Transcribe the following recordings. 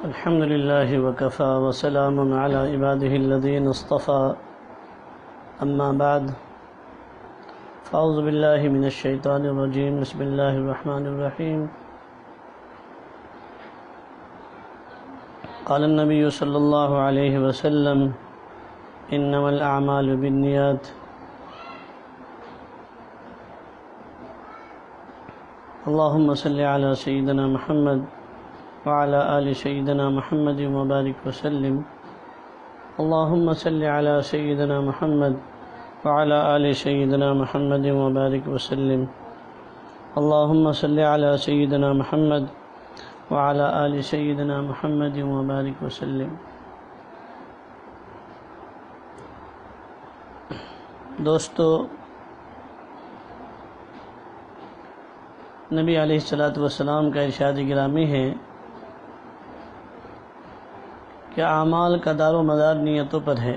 الحمد لله وكفى وسلام على عباده الذين اصطفى أما بعد فأعوذ بالله من الشيطان الرجيم بسم الله الرحمن الرحيم قال النبي صلى الله عليه وسلم إنما الأعمال بالنيات اللهم صل على سيدنا محمد وعلى آل سيدنا محمد وبارك وسلم اللهم صل على سيدنا محمد وعلى آل سيدنا محمد وبارك وسلم اللهم صل على سيدنا محمد وعلى آل سيدنا محمد وبارك وسلم۔ دوستو، نبی علیہ السلام کا ارشاد گرامی ہے کہ اعمال کا دار و مدار نیتوں پر ہے۔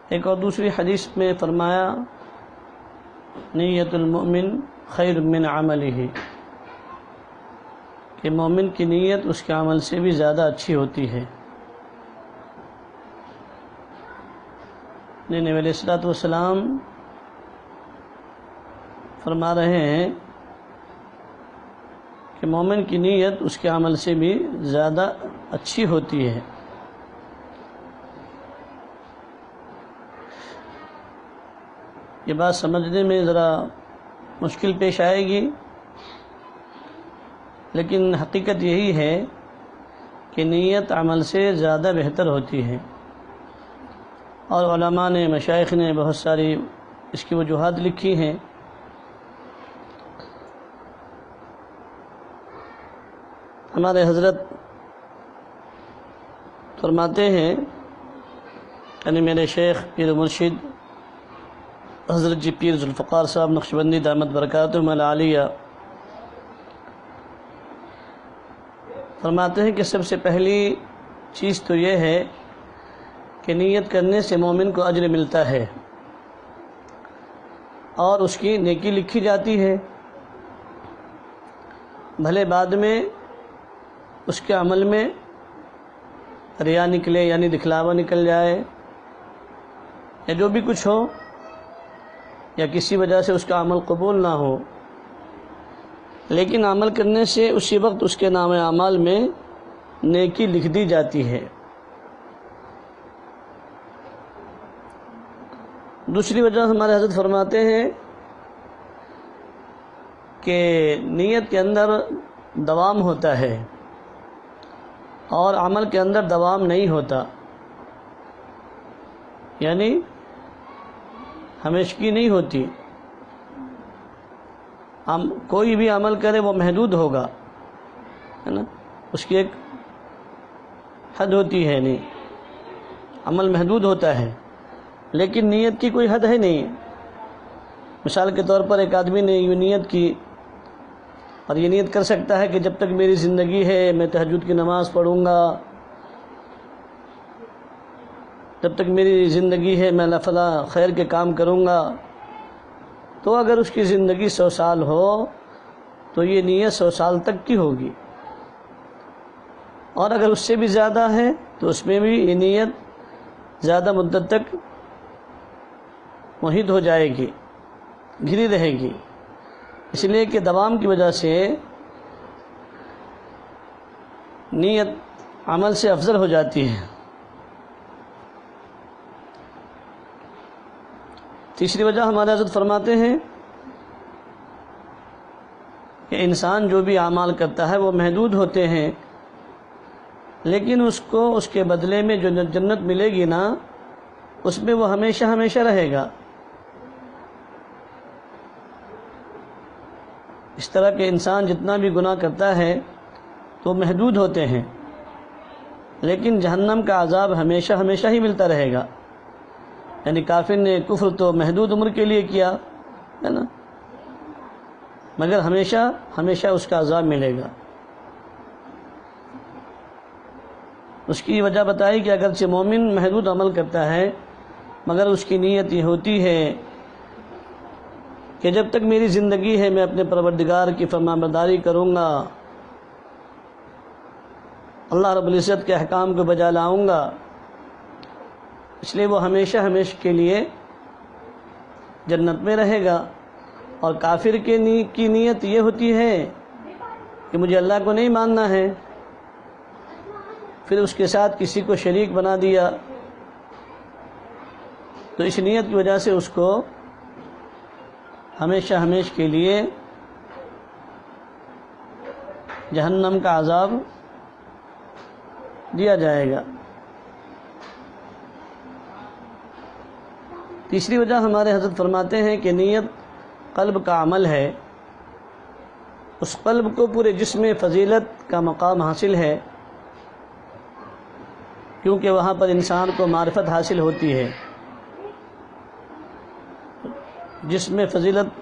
ایک اور دوسری حدیث میں فرمایا نیت المؤمن خیر من عملہ، کہ مومن کی نیت اس کے عمل سے بھی زیادہ اچھی ہوتی ہے۔ نبی علیہ السلام فرما رہے ہیں کہ مومن کی نیت اس کے عمل سے بھی زیادہ اچھی ہوتی ہے۔ یہ بات سمجھنے میں ذرا مشکل پیش آئے گی، لیکن حقیقت یہی ہے کہ نیت عمل سے زیادہ بہتر ہوتی ہے، اور علماء نے، مشائخ نے بہت ساری اس کی وجوہات لکھی ہیں۔ ہمارے حضرت فرماتے ہیں، یعنی میرے شیخ پیر مرشد حضرت جی پیر ذوالفقار صاحب نقشبندی دامت برکاتہم العالیہ، فرماتے ہیں کہ سب سے پہلی چیز تو یہ ہے کہ نیت کرنے سے مومن کو اجر ملتا ہے اور اس کی نیکی لکھی جاتی ہے، بھلے بعد میں اس کے عمل میں ریا نکلے، یعنی دکھلاوا نکل جائے، یا جو بھی کچھ ہو، یا کسی وجہ سے اس کا عمل قبول نہ ہو، لیکن عمل کرنے سے اسی وقت اس کے نام اعمال میں نیکی لکھ دی جاتی ہے۔ دوسری وجہ ہمارے حضرت فرماتے ہیں کہ نیت کے اندر دوام ہوتا ہے اور عمل کے اندر دوام نہیں ہوتا، یعنی ہمیشگی نہیں ہوتی۔ کوئی بھی عمل کرے وہ محدود ہوگا، ہے نا، اس کی ایک حد ہوتی ہے، نہیں، عمل محدود ہوتا ہے، لیکن نیت کی کوئی حد ہے نہیں۔ مثال کے طور پر ایک آدمی نے یہ نیت کی، اور یہ نیت کر سکتا ہے کہ جب تک میری زندگی ہے میں تہجد کی نماز پڑھوں گا، جب تک میری زندگی ہے میں فلاں خیر کے کام کروں گا۔ تو اگر اس کی زندگی 100 سال ہو تو یہ نیت 100 سال تک کی ہوگی، اور اگر اس سے بھی زیادہ ہے تو اس میں بھی یہ نیت زیادہ مدت تک محیط ہو جائے گی، گھری رہے گی، اس لیے کہ دوام کی وجہ سے نیت عمل سے افضل ہو جاتی ہے۔ تیسری وجہ ہمارے حضرت فرماتے ہیں کہ انسان جو بھی اعمال کرتا ہے وہ محدود ہوتے ہیں، لیکن اس کو اس کے بدلے میں جو جنت ملے گی نا، اس میں وہ ہمیشہ ہمیشہ رہے گا۔ اس طرح کے انسان جتنا بھی گناہ کرتا ہے تو محدود ہوتے ہیں، لیکن جہنم کا عذاب ہمیشہ ہمیشہ ہی ملتا رہے گا۔ یعنی کافر نے کفر تو محدود عمر کے لیے کیا ہے نا، مگر ہمیشہ ہمیشہ اس کا عذاب ملے گا۔ اس کی وجہ بتائی کہ اگرچہ مومن محدود عمل کرتا ہے مگر اس کی نیت یہ ہوتی ہے کہ جب تک میری زندگی ہے میں اپنے پروردگار کی فرمانبرداری کروں گا، اللہ رب العزت کے احکام کو بجا لاؤں گا، اس لیے وہ ہمیشہ ہمیشہ کے لیے جنت میں رہے گا۔ اور کافر کی نیت یہ ہوتی ہے کہ مجھے اللہ کو نہیں ماننا ہے، پھر اس کے ساتھ کسی کو شریک بنا دیا، تو اس نیت کی وجہ سے اس کو ہمیشہ ہمیشہ کے لیے جہنم کا عذاب دیا جائے گا۔ تیسری وجہ ہمارے حضرت فرماتے ہیں کہ نیت قلب کا عمل ہے، اس قلب کو پورے جسم میں فضیلت کا مقام حاصل ہے، کیونکہ وہاں پر انسان کو معرفت حاصل ہوتی ہے۔ جسم میں فضیلت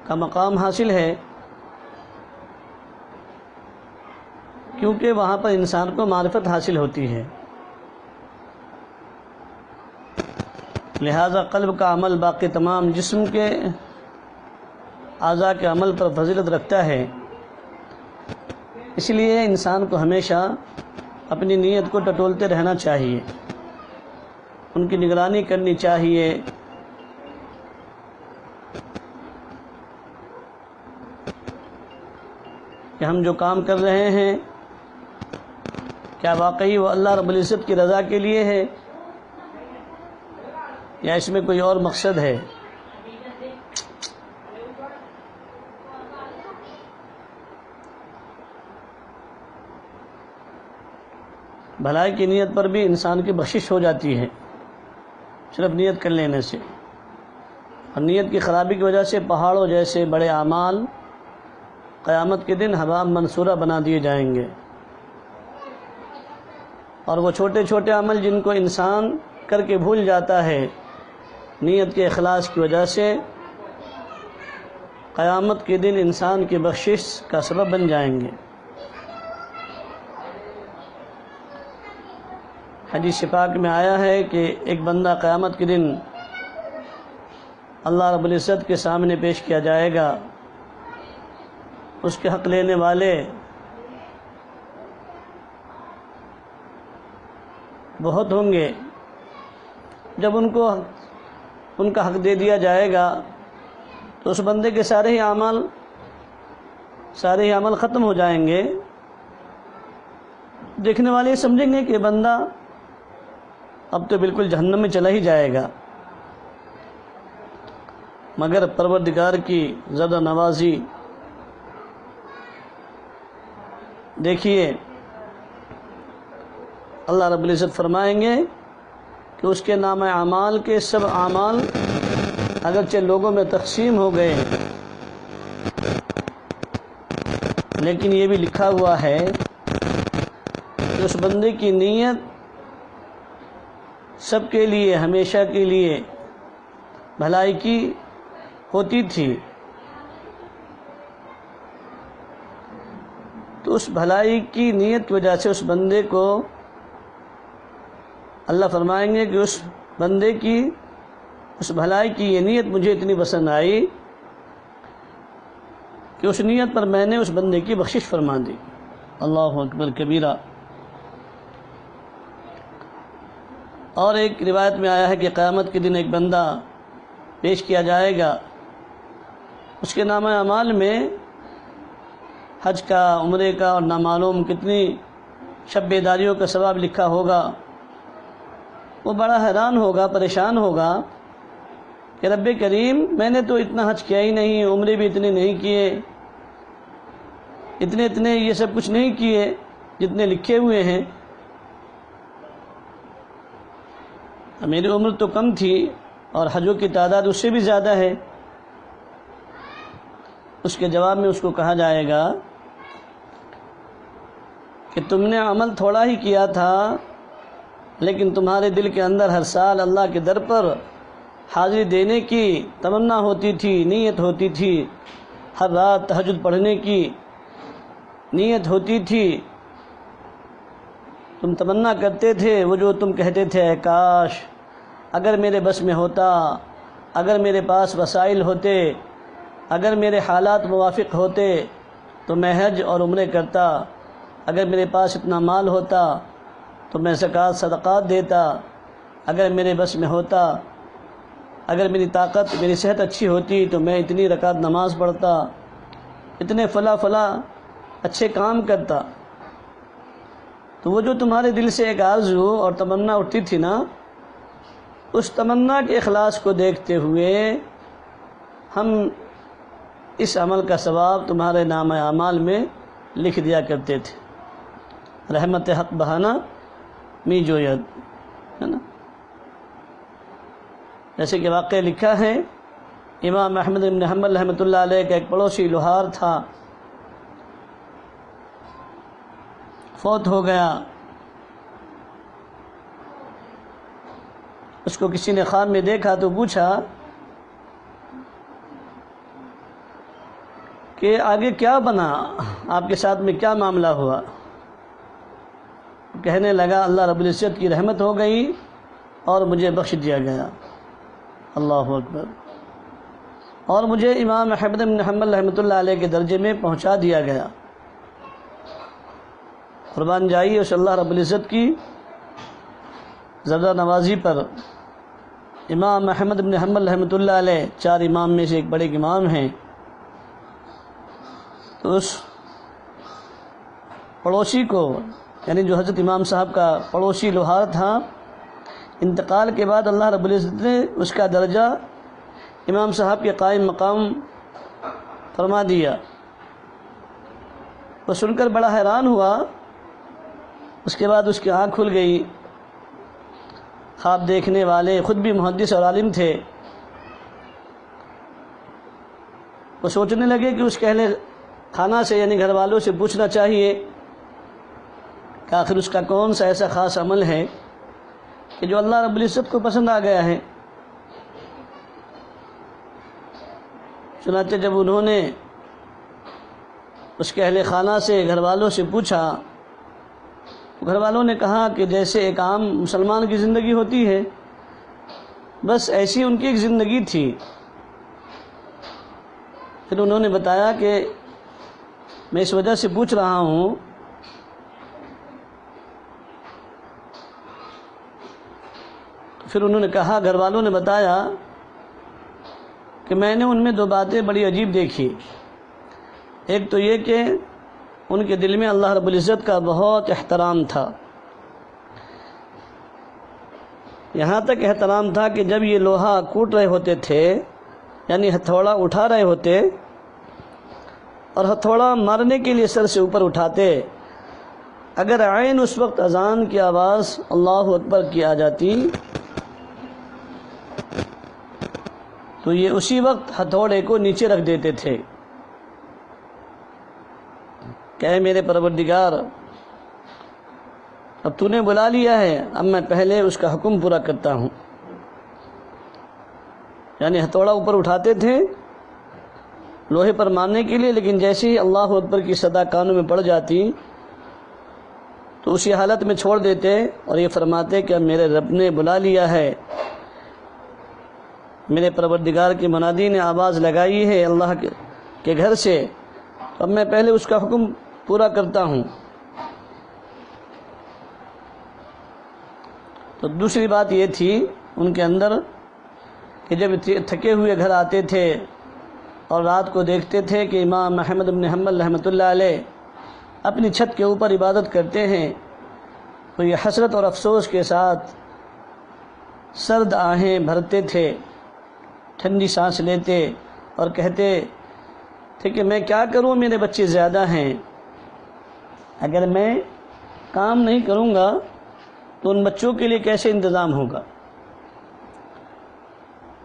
کا مقام حاصل ہے کیونکہ وہاں پر انسان کو معرفت حاصل ہوتی ہے، لہذا قلب کا عمل باقی تمام جسم کے اعضاء کے عمل پر فضیلت رکھتا ہے۔ اس لیے انسان کو ہمیشہ اپنی نیت کو ٹٹولتے رہنا چاہیے، ان کی نگرانی کرنی چاہیے۔ کہ ہم جو کام کر رہے ہیں کیا واقعی وہ اللہ رب العزت کی رضا کے لیے ہے یا اس میں کوئی اور مقصد ہے۔ بھلائی کی نیت پر بھی انسان کی بخشش ہو جاتی ہے صرف نیت کر لینے سے، اور نیت کی خرابی کی وجہ سے پہاڑوں جیسے بڑے اعمال قیامت کے دن ہباء منصورہ بنا دیے جائیں گے، اور وہ چھوٹے چھوٹے عمل جن کو انسان کر کے بھول جاتا ہے نیت کے اخلاص کی وجہ سے، قیامت کے دن انسان کی بخشش کا سبب بن جائیں گے۔ حدیث پاک میں آیا ہے کہ ایک بندہ قیامت کے دن اللہ رب العزت کے سامنے پیش کیا جائے گا، اس کے حق لینے والے بہت ہوں گے۔ جب ان کو ان کا حق دے دیا جائے گا تو اس بندے کے سارے ہی عمل ختم ہو جائیں گے۔ دیکھنے والے سمجھیں گے کہ بندہ اب تو بالکل جہنم میں چلا ہی جائے گا، مگر پروردگار کی زیادہ نوازی دیکھیے، اللہ رب العزت فرمائیں گے کہ اس کے نام اعمال کے سب اعمال اگرچہ لوگوں میں تقسیم ہو گئے لیکن یہ بھی لکھا ہوا ہے کہ اس بندے کی نیت سب کے لیے ہمیشہ کے لیے بھلائی کی ہوتی تھی، تو اس بھلائی کی نیت کی وجہ سے اس بندے کو اللہ فرمائیں گے کہ اس بندے کی اس بھلائی کی یہ نیت مجھے اتنی پسند آئی کہ اس نیت پر میں نے اس بندے کی بخشش فرما دی۔ اللہ اکبر کبیرہ۔ اور ایک روایت میں آیا ہے کہ قیامت کے دن ایک بندہ پیش کیا جائے گا، اس کے نامہ اعمال میں حج کا، عمرے کا اور نامعلوم کتنی شب بیداریوں کا ثواب لکھا ہوگا۔ وہ بڑا حیران ہوگا، پریشان ہوگا کہ رب کریم میں نے تو اتنا حج کیا ہی نہیں، عمرے بھی اتنے نہیں کیے، اتنے یہ سب کچھ نہیں کیے جتنے لکھے ہوئے ہیں، میری عمر تو کم تھی اور حجوں کی تعداد اس سے بھی زیادہ ہے، اس کے جواب میں اس کو کہا جائے گا کہ تم نے عمل تھوڑا ہی کیا تھا، لیکن تمہارے دل کے اندر ہر سال اللہ کے در پر حاضری دینے کی تمنا ہوتی تھی، نیت ہوتی تھی، ہر رات تہجد پڑھنے کی نیت ہوتی تھی، تم تمنا کرتے تھے، وہ جو تم کہتے تھے اے کاش اگر میرے بس میں ہوتا، اگر میرے پاس وسائل ہوتے، اگر میرے حالات موافق ہوتے تو میں حج اور عمرے کرتا، اگر میرے پاس اتنا مال ہوتا تو میں زکوٰۃ صدقات دیتا، اگر میرے بس میں ہوتا، اگر میری طاقت میری صحت اچھی ہوتی تو میں اتنی رکعت نماز پڑھتا، اتنے فلاں اچھے کام کرتا۔ تو وہ جو تمہارے دل سے ایک آرزو اور تمنا اٹھتی تھی نا، اس تمنا کے اخلاص کو دیکھتے ہوئے ہم اس عمل کا ثواب تمہارے نامہ اعمال میں لکھ دیا کرتے تھے۔ رحمت حق بہانہ می جوید، ہے نا؟ جیسے کہ واقعہ لکھا ہے، امام احمد بن حنبل رحمۃ اللہ علیہ کا ایک پڑوسی لوہار تھا، فوت ہو گیا۔ اس کو کسی نے خواب میں دیکھا تو پوچھا کہ آگے کیا بنا، آپ کے ساتھ میں کیا معاملہ ہوا؟ کہنے لگا اللہ رب العزت کی رحمت ہو گئی اور مجھے بخش دیا گیا، اللہ اکبر، اور مجھے امام احمد بن حنبل رحمۃ اللہ علیہ کے درجے میں پہنچا دیا گیا۔ قربان جائیے اس اللہ رب العزت کی زردہ نوازی پر۔ امام احمد بن حنبل رحمۃ اللہ علیہ 4 امام میں سے ایک بڑے امام ہیں۔ تو اس پڑوسی کو، یعنی جو حضرت امام صاحب کا پڑوسی لوہار تھا، انتقال کے بعد اللہ رب العزت نے اس کا درجہ امام صاحب کے قائم مقام فرما دیا۔ وہ سن کر بڑا حیران ہوا۔ اس کے بعد اس کی آنکھ کھل گئی۔ خواب دیکھنے والے خود بھی محدث اور عالم تھے، وہ سوچنے لگے کہ اس کے اہل خانہ سے یعنی گھر والوں سے پوچھنا چاہیے کہ آخر اس کا کون سا ایسا خاص عمل ہے کہ جو اللہ رب العزت کو پسند آ گیا ہے۔ چنانچہ جب انہوں نے اس کے اہل خانہ سے گھر والوں سے پوچھا، گھر والوں نے کہا کہ جیسے ایک عام مسلمان کی زندگی ہوتی ہے، بس ایسی ان کی ایک زندگی تھی۔ پھر انہوں نے بتایا کہ میں اس وجہ سے پوچھ رہا ہوں پھر انہوں نے کہا، گھر والوں نے بتایا کہ میں نے ان میں 2 باتیں بڑی عجیب دیکھی۔ ایک تو یہ کہ ان کے دل میں اللہ رب العزت کا بہت احترام تھا، یہاں تک احترام تھا کہ جب یہ لوہا کوٹ رہے ہوتے تھے، یعنی ہتھوڑا اٹھا رہے ہوتے اور ہتھوڑا مارنے کے لیے سر سے اوپر اٹھاتے، اگر عین اس وقت اذان کی آواز اللہ اکبر کی آ جاتی تو یہ اسی وقت ہتھوڑے کو نیچے رکھ دیتے تھے کہ اے میرے پروردگار، اب تو نے بلا لیا ہے، اب میں پہلے اس کا حکم پورا کرتا ہوں۔ یعنی ہتھوڑا اوپر اٹھاتے تھے لوہے پر مارنے کے لیے، لیکن جیسے ہی اللہ اکبر کی صدا کانوں میں پڑ جاتی تو اسی حالت میں چھوڑ دیتے اور یہ فرماتے کہ اب میرے رب نے بلا لیا ہے، میرے پروردگار کے منادی نے آواز لگائی ہے اللہ کے گھر سے، اب میں پہلے اس کا حکم پورا کرتا ہوں۔ تو دوسری بات یہ تھی ان کے اندر کہ جب تھکے ہوئے گھر آتے تھے اور رات کو دیکھتے تھے کہ امام احمد بن حنبل رحمۃ اللہ علیہ اپنی چھت کے اوپر عبادت کرتے ہیں، تو یہ حسرت اور افسوس کے ساتھ سرد آہیں بھرتے تھے، ٹھنڈی سانس لیتے اور کہتے تھے کہ میں کیا کروں، میرے بچے زیادہ ہیں، اگر میں کام نہیں کروں گا تو ان بچوں کے لیے کیسے انتظام ہوگا؟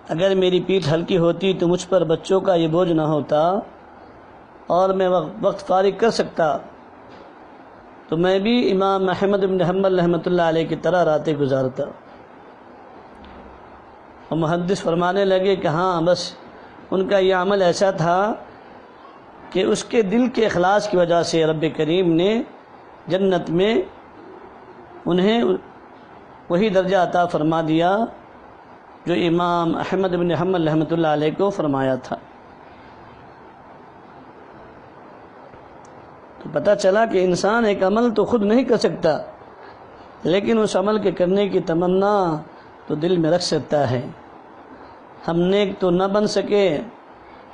اگر میری پیٹھ ہلکی ہوتی تو مجھ پر بچوں کا یہ بوجھ نہ ہوتا، اور میں وقت فارغ کر سکتا تو میں بھی امام احمد بن حنبل رحمۃ اللہ علیہ کی طرح راتیں گزارتا۔ اور محدث فرمانے لگے کہ ہاں بس ان کا یہ عمل ایسا تھا کہ اس کے دل کے اخلاص کی وجہ سے رب کریم نے جنت میں انہیں وہی درجہ عطا فرما دیا جو امام احمد بن حنبل رحمۃ اللہ علیہ کو فرمایا تھا۔ تو پتہ چلا کہ انسان ایک عمل تو خود نہیں کر سکتا، لیکن اس عمل کے کرنے کی تمنا تو دل میں رکھ سکتا ہے۔ ہم نیک تو نہ بن سکے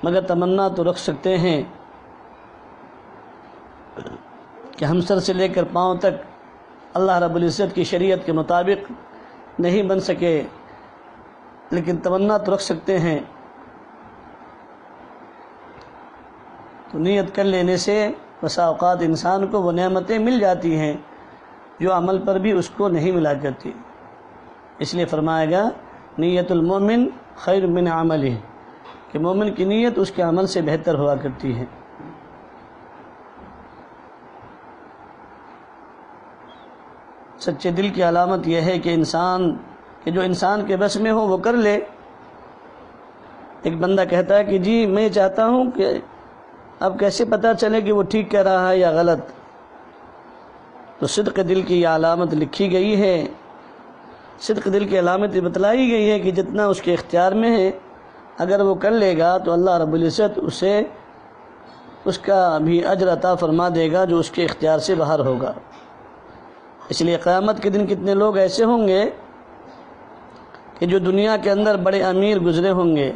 مگر تمنا تو رکھ سکتے ہیں کہ ہم سر سے لے کر پاؤں تک اللہ رب العزت کی شریعت کے مطابق نہیں بن سکے، لیکن تمنا تو رکھ سکتے ہیں۔ تو نیت کر لینے سے بسا اوقات انسان کو وہ نعمتیں مل جاتی ہیں جو عمل پر بھی اس کو نہیں ملا کرتی۔ اس لیے فرمایا گیا نیت المومن خیر من عملہ، کہ مومن کی نیت اس کے عمل سے بہتر ہوا کرتی ہے۔ سچے دل کی علامت یہ ہے کہ جو انسان کے بس میں ہو وہ کر لے۔ ایک بندہ کہتا ہے کہ جی میں چاہتا ہوں کہ اب کیسے پتہ چلے کہ وہ ٹھیک کہہ رہا ہے یا غلط؟ تو صدق دل کی یہ علامت لکھی گئی ہے، صدق دل کی علامت بتلائی گئی ہے کہ جتنا اس کے اختیار میں ہے اگر وہ کر لے گا تو اللہ رب العزت اسے اس کا بھی اجر عطا فرما دے گا جو اس کے اختیار سے باہر ہوگا۔ اس لیے قیامت کے دن کتنے لوگ ایسے ہوں گے کہ جو دنیا کے اندر بڑے امیر گزرے ہوں گے،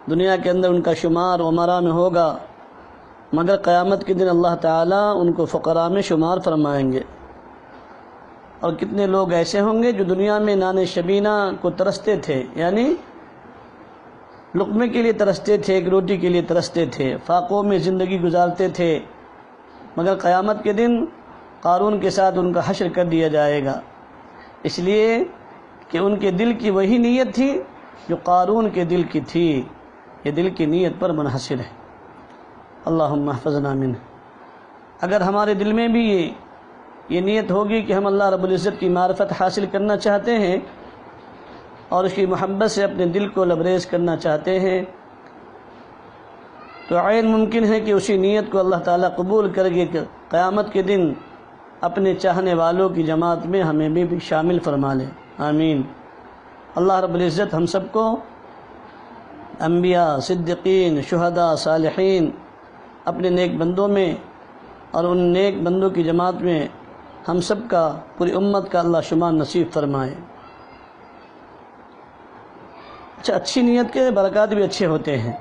دنیا کے اندر ان کا شمار امراء میں ہوگا، مگر قیامت کے دن اللہ تعالیٰ ان کو فقراء میں شمار فرمائیں گے۔ اور کتنے لوگ ایسے ہوں گے جو دنیا میں نان شبینہ کو ترستے تھے، یعنی لقمے کے لیے ترستے تھے، ایک روٹی کے لیے ترستے تھے، فاقوں میں زندگی گزارتے تھے، مگر قیامت کے دن قارون کے ساتھ ان کا حشر کر دیا جائے گا، اس لیے کہ ان کے دل کی وہی نیت تھی جو قارون کے دل کی تھی۔ یہ دل کی نیت پر منحصر ہے۔ اللہم احفظنا منہ۔ اگر ہمارے دل میں بھی یہ نیت ہوگی کہ ہم اللہ رب العزت کی معرفت حاصل کرنا چاہتے ہیں اور اس کی محبت سے اپنے دل کو لبریز کرنا چاہتے ہیں، تو عین ممکن ہے کہ اسی نیت کو اللہ تعالیٰ قبول کر کے قیامت کے دن اپنے چاہنے والوں کی جماعت میں ہمیں بھی شامل فرما لے۔ آمین۔ اللہ رب العزت ہم سب کو انبیاء، صدیقین، شہداء، صالحین اپنے نیک بندوں میں اور ان نیک بندوں کی جماعت میں ہم سب کا، پوری امت کا اللہ شمار نصیب فرمائے۔ اچھی نیت کے برکات بھی اچھے ہوتے ہیں۔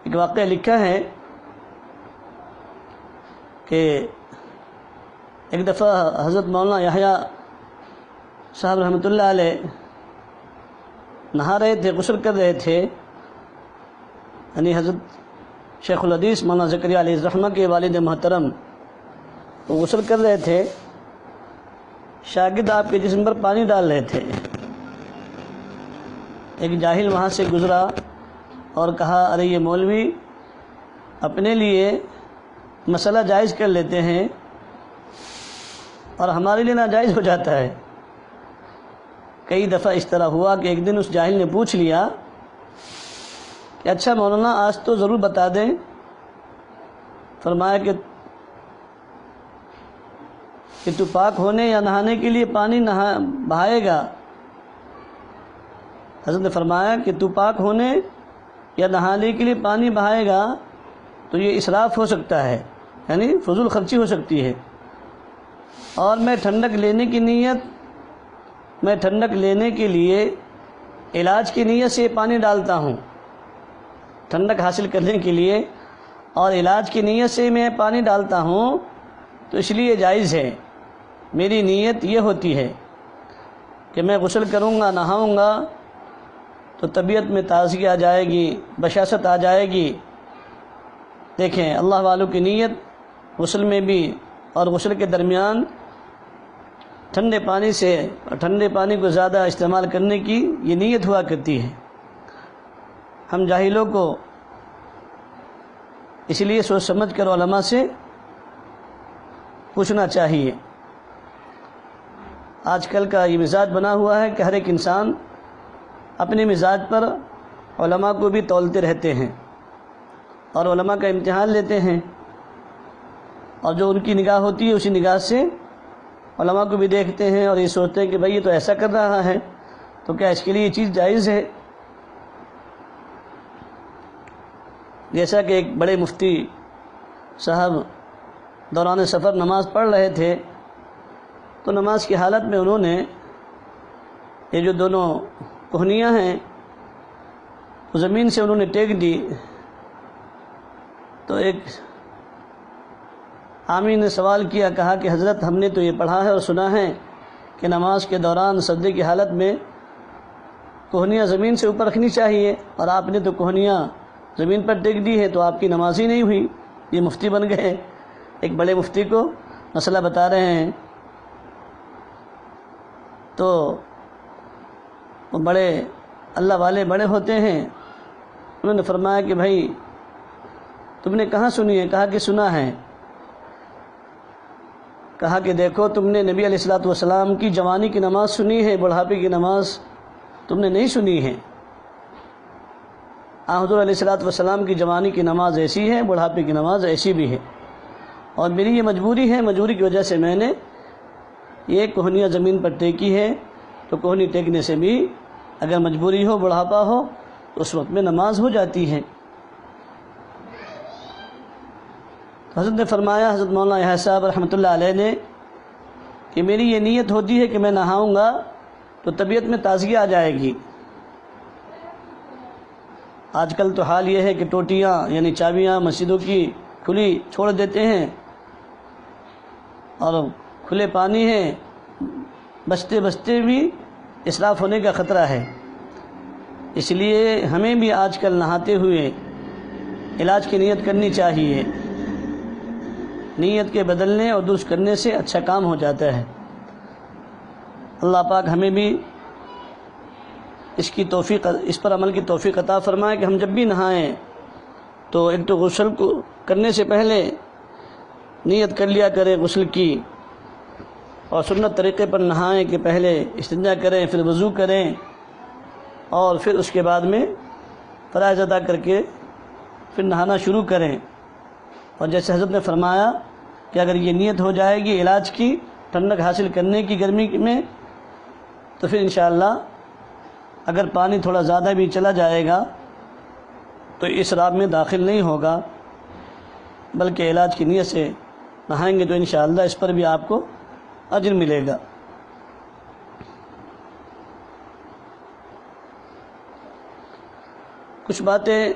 ایک واقعہ لکھا ہے کہ ایک دفعہ حضرت مولانا یحییٰ صاحب رحمۃ اللہ علیہ نہا رہے تھے، غسل کر رہے تھے، یعنی حضرت شیخ الحدیث مولانا زکریا علیہ الرحمہ کے والد محترم وہ غسل کر رہے تھے، شاگرد آپ کے جسم پر پانی ڈال رہے تھے۔ ایک جاہل وہاں سے گزرا اور کہا ارے یہ مولوی اپنے لیے مسئلہ جائز کر لیتے ہیں اور ہمارے لیے ناجائز ہو جاتا ہے۔ کئی دفعہ اس طرح ہوا کہ ایک دن اس جاہل نے پوچھ لیا کہ اچھا مولانا آج تو ضرور بتا دیں۔ فرمایا کہ تو پاک ہونے یا نہانے کے لیے پانی بہائے گا؟ حضرت نے فرمایا کہ تو پاک ہونے یا نہانے کے لیے پانی بہائے گا تو یہ اسراف ہو سکتا ہے، یعنی فضول خرچی ہو سکتی ہے، اور میں ٹھنڈک لینے کے لیے علاج کی نیت سے پانی ڈالتا ہوں، ٹھنڈک حاصل کرنے کے لیے اور علاج کی نیت سے میں پانی ڈالتا ہوں، تو اس لیے جائز ہے۔ میری نیت یہ ہوتی ہے کہ میں غسل کروں گا، نہاؤں گا تو طبیعت میں تازگی آ جائے گی، بشاشت آ جائے گی۔ دیکھیں اللہ والوں کی نیت غسل میں بھی اور غسل کے درمیان ٹھنڈے پانی کو زیادہ استعمال کرنے کی یہ نیت ہوا کرتی ہے۔ ہم جاہلوں کو اس لیے سوچ سمجھ کر علماء سے پوچھنا چاہیے۔ آج کل کا یہ مزاج بنا ہوا ہے کہ ہر ایک انسان اپنے مزاج پر علماء کو بھی تولتے رہتے ہیں اور علماء کا امتحان لیتے ہیں، اور جو ان کی نگاہ ہوتی ہے اسی نگاہ سے علماء کو بھی دیکھتے ہیں اور یہ سوچتے ہیں کہ بھئی یہ تو ایسا کر رہا ہے تو کیا اس کے لیے یہ چیز جائز ہے۔ جیسا کہ ایک بڑے مفتی صاحب دوران سفر نماز پڑھ رہے تھے تو نماز کی حالت میں انہوں نے یہ جو دونوں کوہنیاں ہیں وہ زمین سے انہوں نے ٹیک دی، تو ایک عامی نے سوال کیا، کہا کہ حضرت ہم نے تو یہ پڑھا ہے اور سنا ہے کہ نماز کے دوران سجدے کی حالت میں کوہنیاں زمین سے اوپر رکھنی چاہیے، اور آپ نے تو کوہنیاں زمین پر ٹیک دی ہے، تو آپ کی نماز ہی نہیں ہوئی۔ یہ مفتی بن گئے، ایک بڑے مفتی کو مسئلہ بتا رہے ہیں، تو وہ بڑے اللہ والے بڑے ہوتے ہیں، انہوں نے فرمایا کہ بھائی تم نے کہاں سنی ہے؟ کہا کہ سنا ہے۔ کہا کہ دیکھو تم نے نبی علیہ الصلوۃ والسلام کی جوانی کی نماز سنی ہے، بڑھاپے کی نماز تم نے نہیں سنی ہے۔ حضور علیہ الصلوۃ والسلام کی جوانی کی نماز ایسی ہے، بڑھاپے کی نماز ایسی بھی ہے، اور میری یہ مجبوری ہے، مجبوری کی وجہ سے میں نے یہ کوہنیاں زمین پر ٹیکی ہے، تو کوہنی ٹیکنے سے بھی اگر مجبوری ہو، بڑھاپا ہو، تو اس وقت میں نماز ہو جاتی ہے۔ حضرت نے فرمایا، حضرت مولانا یحییٰ صاحب رحمۃ اللہ علیہ نے، کہ میری یہ نیت ہوتی ہے کہ میں نہاؤں گا تو طبیعت میں تازگی آ جائے گی۔ آج کل تو حال یہ ہے کہ ٹوٹیاں یعنی چابیاں مسجدوں کی کھلی چھوڑ دیتے ہیں، اور کھلے پانی ہے، بچتے بچتے بھی اسراف ہونے کا خطرہ ہے۔ اس لیے ہمیں بھی آج کل نہاتے ہوئے علاج کی نیت کرنی چاہیے، نیت کے بدلنے اور درست کرنے سے اچھا کام ہو جاتا ہے۔ اللہ پاک ہمیں بھی اس پر عمل کی توفیق عطا فرمائے کہ ہم جب بھی نہائیں تو ایک تو غسل کو کرنے سے پہلے نیت کر لیا کریں غسل کی، اور سنت طریقے پر نہائیں کہ پہلے استنجا کریں، پھر وضو کریں، اور پھر اس کے بعد میں فرائض ادا کر کے پھر نہانا شروع کریں۔ اور جیسے حضرت نے فرمایا کہ اگر یہ نیت ہو جائے گی علاج کی، ٹھنڈک حاصل کرنے کی گرمی میں، تو پھر انشاءاللہ اگر پانی تھوڑا زیادہ بھی چلا جائے گا تو اس راب میں داخل نہیں ہوگا، بلکہ علاج کی نیت سے نہائیں گے تو انشاءاللہ اس پر بھی آپ کو اجر ملے گا۔ کچھ باتیں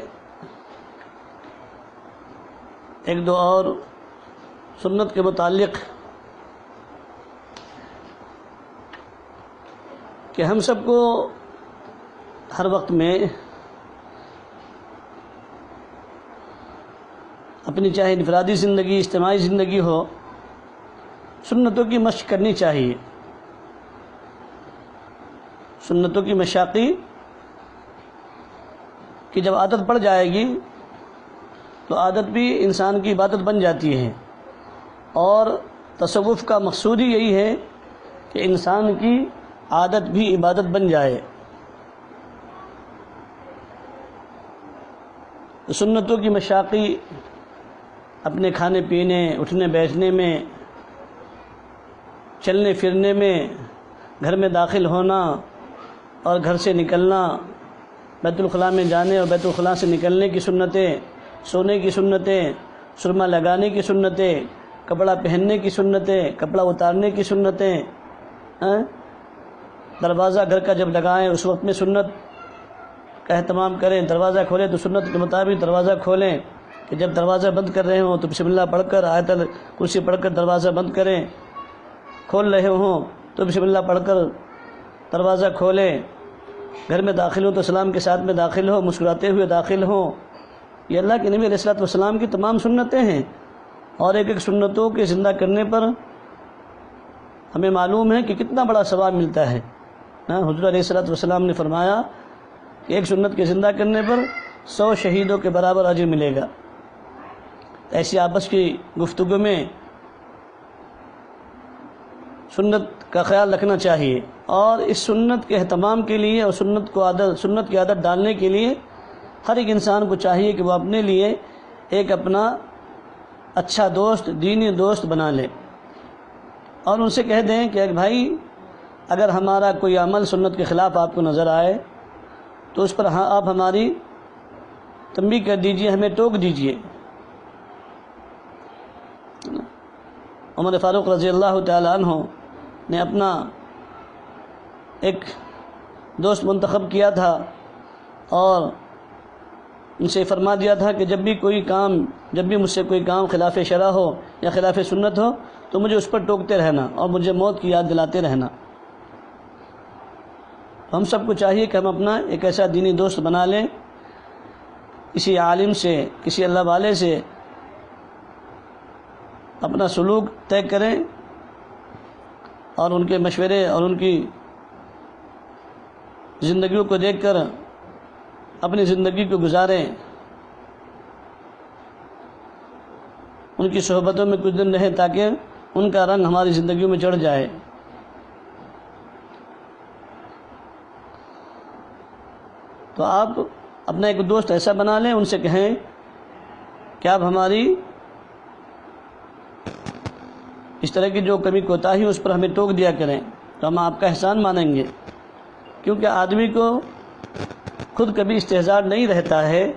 ایک دو اور سنت کے متعلق، کہ ہم سب کو ہر وقت میں اپنی چاہے انفرادی زندگی، اجتماعی زندگی ہو، سنتوں کی مشق کرنی چاہیے۔ سنتوں کی مشاقی کی جب عادت پڑ جائے گی تو عادت بھی انسان کی عبادت بن جاتی ہے، اور تصوف کا مقصود ہی یہی ہے کہ انسان کی عادت بھی عبادت بن جائے۔ سنتوں کی مشاقی اپنے کھانے پینے، اٹھنے بیٹھنے میں، چلنے پھرنے میں، گھر میں داخل ہونا اور گھر سے نکلنا، بیت الخلاء میں جانے اور بیت الخلاء سے نکلنے کی سنتیں، سونے کی سنتیں، سرما لگانے کی سنتیں، کپڑا پہننے کی سنتیں، کپڑا اتارنے کی سنتیں، دروازہ گھر کا جب لگائیں اس وقت میں سنت کا اہتمام کریں، دروازہ کھولیں تو سنت کے مطابق دروازہ کھولیں، کہ جب دروازہ بند کر رہے ہوں تو بسم اللہ پڑھ کر آیت الکرسی پڑھ کر دروازہ بند کریں، کھول رہے ہوں تو بسم اللہ پڑھ کر دروازہ کھولیں، گھر میں داخل ہوں تو سلام کے ساتھ میں داخل ہو، مسکراتے ہوئے داخل ہوں۔ یہ اللہ کے نبی علیہ الصلوۃ والسلام کی تمام سنتیں ہیں، اور ایک ایک سنتوں کے زندہ کرنے پر ہمیں معلوم ہے کہ کتنا بڑا ثواب ملتا ہے۔ حضور علیہ الصلوۃ والسلام نے فرمایا کہ ایک سنت کے زندہ کرنے پر 100 شہیدوں کے برابر اجر ملے گا۔ ایسی آپس کی گفتگو میں سنت کا خیال رکھنا چاہیے، اور اس سنت کے اہتمام کے لیے اور سنت کی عادت ڈالنے کے لیے ہر ایک انسان کو چاہیے کہ وہ اپنے لیے ایک اپنا اچھا دوست، دینی دوست بنا لے، اور ان سے کہہ دیں کہ بھائی اگر ہمارا کوئی عمل سنت کے خلاف آپ کو نظر آئے تو اس پر آپ ہماری تنبیہ کر دیجئے، ہمیں ٹوک دیجئے۔ عمر فاروق رضی اللہ تعالیٰ عنہ نے اپنا ایک دوست منتخب کیا تھا اور ان سے فرما دیا تھا کہ جب بھی مجھ سے کوئی کام خلاف شرع ہو یا خلاف سنت ہو تو مجھے اس پر ٹوکتے رہنا اور مجھے موت کی یاد دلاتے رہنا۔ ہم سب کو چاہیے کہ ہم اپنا ایک ایسا دینی دوست بنا لیں، کسی عالم سے، کسی اللہ والے سے اپنا سلوک طے کریں اور ان کے مشورے اور ان کی زندگیوں کو دیکھ کر اپنی زندگی کو گزاریں، ان کی صحبتوں میں کچھ دن رہیں تاکہ ان کا رنگ ہماری زندگیوں میں چڑھ جائے۔ تو آپ اپنا ایک دوست ایسا بنا لیں، ان سے کہیں کہ آپ ہماری اس طرح کی جو کمی کوتاہی اس پر ہمیں ٹوک دیا کریں تو ہم آپ کا احسان مانیں گے، کیونکہ آدمی کو خود کبھی استحضار نہیں رہتا ہے،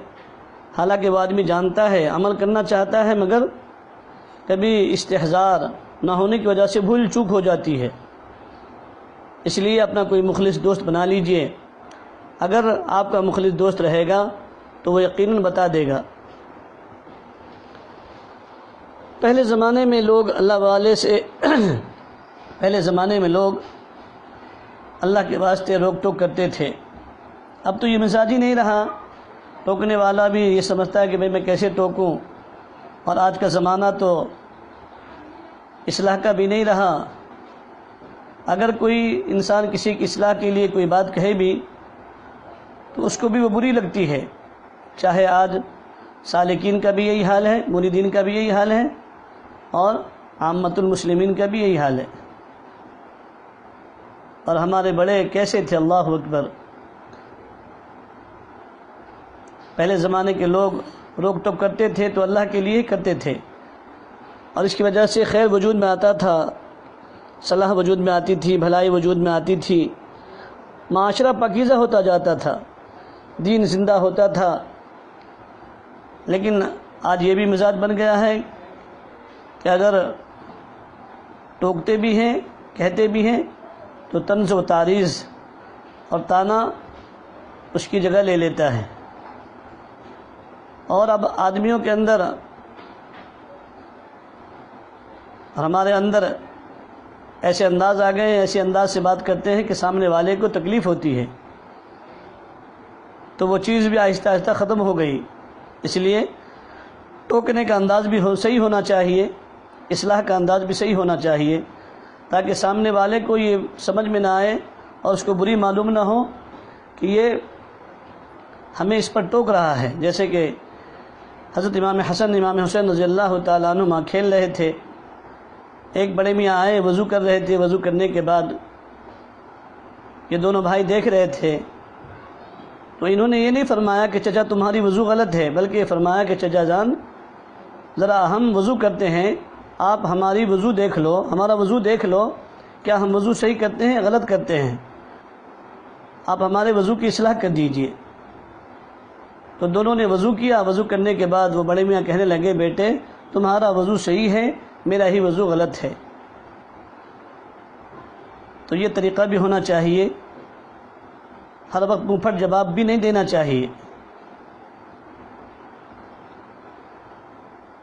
حالانکہ وہ آدمی جانتا ہے، عمل کرنا چاہتا ہے، مگر کبھی استحضار نہ ہونے کی وجہ سے بھول چوک ہو جاتی ہے۔ اس لیے اپنا کوئی مخلص دوست بنا لیجئے، اگر آپ کا مخلص دوست رہے گا تو وہ یقیناً بتا دے گا۔ پہلے زمانے میں لوگ اللہ کے واسطے روک ٹوک کرتے تھے، اب تو یہ مزاج ہی نہیں رہا، ٹوکنے والا بھی یہ سمجھتا ہے کہ میں کیسے ٹوکوں، اور آج کا زمانہ تو اصلاح کا بھی نہیں رہا۔ اگر کوئی انسان کسی کی اصلاح کے لیے کوئی بات کہے بھی تو اس کو بھی وہ بری لگتی ہے، چاہے آج سالکین کا بھی یہی حال ہے، مریدین کا بھی یہی حال ہے، اور عامۃ المسلمین کا بھی یہی حال ہے۔ اور ہمارے بڑے کیسے تھے، اللہ اکبر! پہلے زمانے کے لوگ روک ٹوک کرتے تھے تو اللہ کے لیے کرتے تھے، اور اس کی وجہ سے خیر وجود میں آتا تھا، صلاح وجود میں آتی تھی، بھلائی وجود میں آتی تھی، معاشرہ پاکیزہ ہوتا جاتا تھا، دین زندہ ہوتا تھا۔ لیکن آج یہ بھی مزاج بن گیا ہے کہ اگر ٹوکتے بھی ہیں، کہتے بھی ہیں، تو طنز و تعریض اور طعنہ اس کی جگہ لے لیتا ہے۔ اور اب آدمیوں کے اندر اور ہمارے اندر ایسے انداز آ گئے ہیں، ایسے انداز سے بات کرتے ہیں کہ سامنے والے کو تکلیف ہوتی ہے، تو وہ چیز بھی آہستہ آہستہ ختم ہو گئی۔ اس لیے ٹوکنے کا انداز بھی صحیح ہونا چاہیے، اصلاح کا انداز بھی صحیح ہونا چاہیے، تاکہ سامنے والے کو یہ سمجھ میں نہ آئے اور اس کو بری معلوم نہ ہو کہ یہ ہمیں اس پر ٹوک رہا ہے۔ جیسے کہ حضرت امام حسن، امام حسین رضی اللہ تعالیٰ عنہما کھیل رہے تھے، ایک بڑے میاں آئے، وضو کر رہے تھے، وضو کرنے کے بعد یہ دونوں بھائی دیکھ رہے تھے، تو انہوں نے یہ نہیں فرمایا کہ چچا تمہاری وضو غلط ہے، بلکہ یہ فرمایا کہ چچا جان ذرا ہم وضو کرتے ہیں، آپ ہماری وضو دیکھ لو، ہمارا وضو دیکھ لو، کیا ہم وضو صحیح کرتے ہیں، غلط کرتے ہیں، آپ ہمارے وضو کی اصلاح کر دیجئے۔ تو دونوں نے وضو کیا، وضو کرنے کے بعد وہ بڑے میاں کہنے لگے بیٹے تمہارا وضو صحیح ہے، میرا ہی وضو غلط ہے۔ تو یہ طریقہ بھی ہونا چاہیے، ہر وقت منہ پھٹ جواب بھی نہیں دینا چاہیے،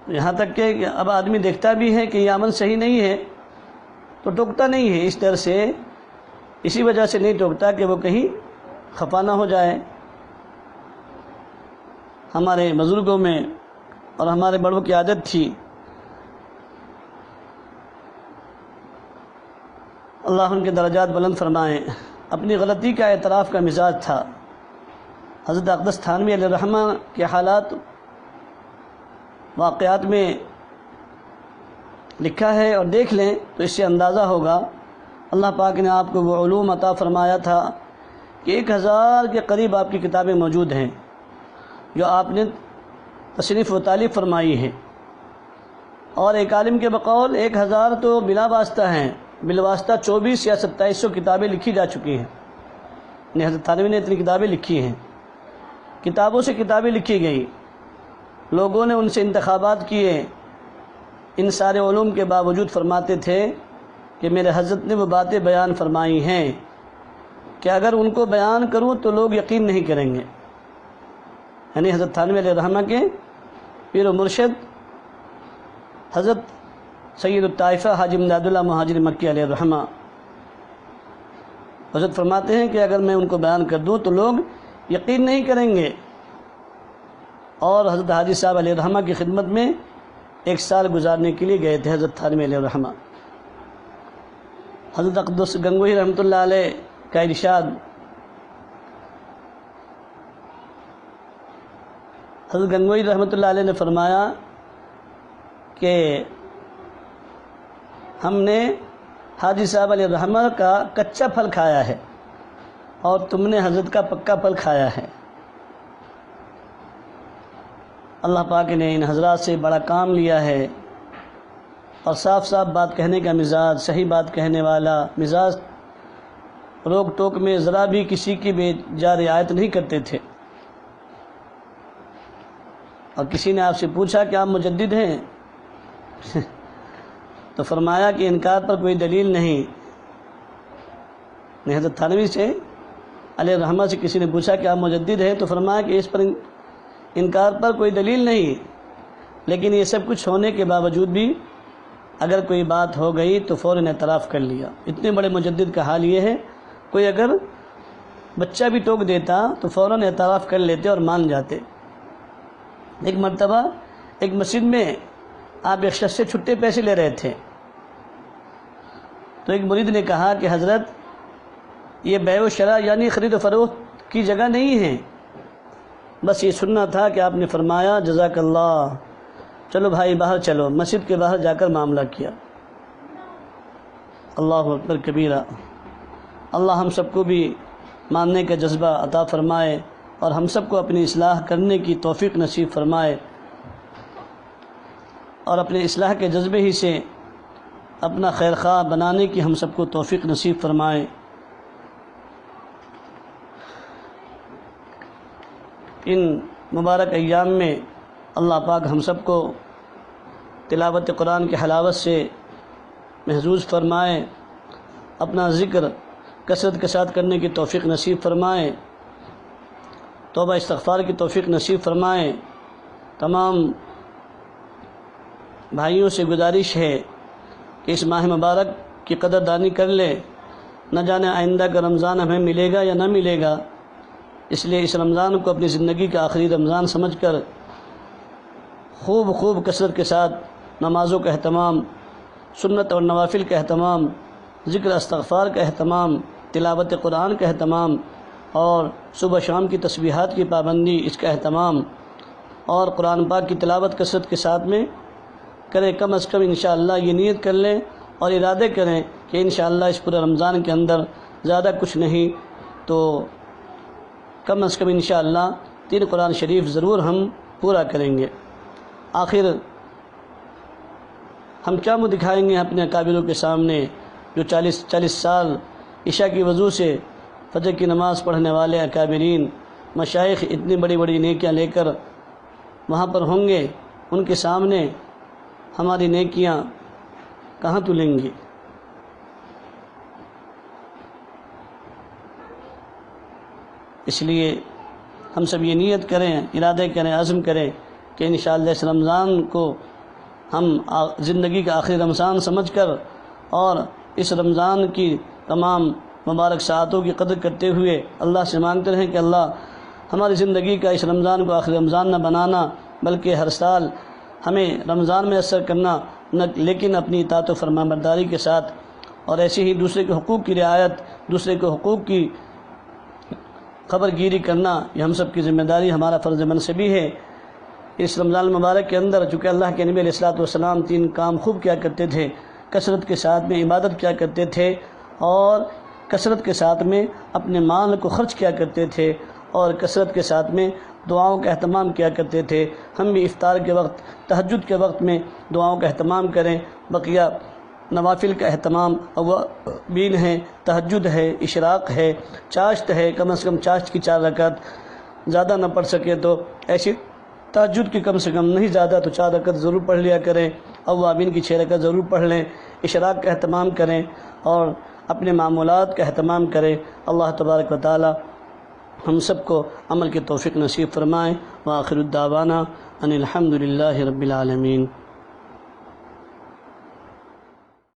یہاں تک کہ اب آدمی دیکھتا بھی ہے کہ یہ عمل صحیح نہیں ہے تو ٹوکتا نہیں ہے، اس طرح سے اسی وجہ سے نہیں ٹوکتا کہ وہ کہیں خفا نہ ہو جائے۔ ہمارے بزرگوں میں اور ہمارے بڑوں کی عادت تھی، اللہ ان کے درجات بلند فرمائیں، اپنی غلطی کا اعتراف کا مزاج تھا۔ حضرت اقدس تھانوی علیہ الرحمہ کے حالات واقعات میں لکھا ہے اور دیکھ لیں تو اس سے اندازہ ہوگا اللہ پاک نے آپ کو وہ علوم عطا فرمایا تھا کہ 1000 کے قریب آپ کی کتابیں موجود ہیں جو آپ نے تصنیف و تالیف فرمائی ہے، اور ایک عالم کے بقول 1000 تو بلا واسطہ ہیں، بالواسطہ 24 یا 2700 کتابیں لکھی جا چکی ہیں۔ حضرت تھانوی نے اتنی کتابیں لکھی ہیں، کتابوں سے کتابیں لکھی گئی، لوگوں نے ان سے انتخابات کیے، ان سارے علوم کے باوجود فرماتے تھے کہ میرے حضرت نے وہ باتیں بیان فرمائی ہیں کہ اگر ان کو بیان کروں تو لوگ یقین نہیں کریں گے۔ یعنی حضرت تھانوی علیہ الرحمہ کے پیر و مرشد حضرت سید الطائفہ حاجی امداد اللہ مہاجر مکی علیہ الرحمہ حضرت فرماتے ہیں کہ اگر میں ان کو بیان کر دوں تو لوگ یقین نہیں کریں گے، اور حضرت حاجی صاحب علیہ الرحمہ کی خدمت میں 1 سال گزارنے کے لیے گئے تھے حضرت تھانوی علیہ الرحمہ۔ حضرت اقدس گنگوہی رحمۃ اللہ علیہ کا ارشاد، حضرت گنگوہی رحمۃ اللہ علیہ نے فرمایا کہ ہم نے حاجی صاحب علیہ الرحمہ کا کچا پھل کھایا ہے اور تم نے حضرت کا پکا پھل کھایا ہے۔ اللہ پاک نے ان حضرات سے بڑا کام لیا ہے، اور صاف صاف بات کہنے کا مزاج، صحیح بات کہنے والا مزاج، روک ٹوک میں ذرا بھی کسی کی بے جا رعایت نہیں کرتے تھے۔ اور کسی نے آپ سے پوچھا کہ آپ مجدد ہیں تو فرمایا کہ انکار پر کوئی دلیل نہیں۔ حضرت تھانوی سے علیہ الرحمہ سے کسی نے پوچھا کہ آپ مجدد ہیں تو فرمایا کہ اس پر انکار پر کوئی دلیل نہیں، لیکن یہ سب کچھ ہونے کے باوجود بھی اگر کوئی بات ہو گئی تو فوراً اعتراف کر لیا۔ اتنے بڑے مجدد کا حال یہ ہے، کوئی اگر بچہ بھی ٹوک دیتا تو فوراً اعتراف کر لیتے اور مان جاتے۔ ایک مرتبہ ایک مسجد میں آپ ایک شخص سے چھٹے پیسے لے رہے تھے، تو ایک مرید نے کہا کہ حضرت یہ بیع و شراء یعنی خرید و فروخت کی جگہ نہیں ہے، بس یہ سننا تھا کہ آپ نے فرمایا جزاک اللہ، چلو بھائی باہر چلو۔ مسجد کے باہر جا کر معاملہ کیا۔ اللہ اکبر کبیرہ۔ اللہ ہم سب کو بھی ماننے کا جذبہ عطا فرمائے اور ہم سب کو اپنی اصلاح کرنے کی توفیق نصیب فرمائے، اور اپنے اصلاح کے جذبے ہی سے اپنا خیر خواہ بنانے کی ہم سب کو توفیق نصیب فرمائے۔ ان مبارک ایام میں اللہ پاک ہم سب کو تلاوت قرآن کی حلاوت سے محظوظ فرمائے، اپنا ذکر کثرت کے ساتھ کرنے کی توفیق نصیب فرمائے، توبہ استغفار کی توفیق نصیب فرمائے۔ تمام بھائیوں سے گزارش ہے کہ اس ماہ مبارک کی قدر دانی کر لے، نہ جانے آئندہ کا رمضان ہمیں ملے گا یا نہ ملے گا، اس لیے اس رمضان کو اپنی زندگی کا آخری رمضان سمجھ کر خوب کثرت کے ساتھ نمازوں کا اہتمام، سنت اور نوافل کا اہتمام، ذکر استغفار کا اہتمام، تلاوت قرآن کا اہتمام، اور صبح شام کی تسبیحات کی پابندی، اس کا اہتمام، اور قرآن پاک کی تلاوت کثرت کے ساتھ میں کریں۔ کم از کم انشاءاللہ یہ نیت کر لیں اور ارادے کریں کہ انشاءاللہ اس پورے رمضان کے اندر زیادہ کچھ نہیں تو کم از کم انشاءاللہ 3 قرآن شریف ضرور ہم پورا کریں گے۔ آخر ہم کیا منہ دکھائیں گے اپنے اکابروں کے سامنے جو 40 سال عشاء کی وضو سے فجر کی نماز پڑھنے والے اکابرین مشائخ اتنی بڑی بڑی نیکیاں لے کر وہاں پر ہوں گے، ان کے سامنے ہماری نیکیاں کہاں تلیں گی؟ اس لیے ہم سب یہ نیت کریں، ارادے کریں، عزم کریں کہ انشاءاللہ اس رمضان کو ہم زندگی کا آخری رمضان سمجھ کر اور اس رمضان کی تمام مبارک ساعتوں کی قدر کرتے ہوئے اللہ سے مانگتے رہیں کہ اللہ ہماری زندگی کا اس رمضان کو آخری رمضان نہ بنانا، بلکہ ہر سال ہمیں رمضان میں اثر کرنا، لیکن اپنی اطاعت و فرمانبرداری کے ساتھ، اور ایسے ہی دوسرے کے حقوق کی رعایت، دوسرے کے حقوق کی خبر گیری کرنا، یہ ہم سب کی ذمہ داری، ہمارا فرض منصبی ہے اس رمضان المبارک کے اندر چونکہ اللہ کے نبی علیہ الصلوۃ والسلام 3 کام خوب کیا کرتے تھے، کثرت کے ساتھ میں عبادت کیا کرتے تھے، اور کثرت کے ساتھ میں اپنے مال کو خرچ کیا کرتے تھے، اور کثرت کے ساتھ میں دعاؤں کا اہتمام کیا کرتے تھے۔ ہم بھی افطار کے وقت، تہجد کے وقت میں دعاؤں کا اہتمام کریں، بقیہ نوافل کا اہتمام اوابین ہے، تہجد ہے، اشراق ہے، چاشت ہے، کم از کم چاشت کی 4 رکعت، زیادہ نہ پڑھ سکے تو ایسی تہجد کی کم سے کم نہیں زیادہ تو 4 رکعت ضرور پڑھ لیا کریں، اوابین کی 6 رکعت ضرور پڑھ لیں، اشراق کا اہتمام کریں اور اپنے معمولات کا اہتمام کریں۔ اللہ تبارک و تعالی ہم سب کو عمل کی توفیق نصیب فرمائیں۔ وآخر الدعوانا ان الحمد للہ رب العالمین۔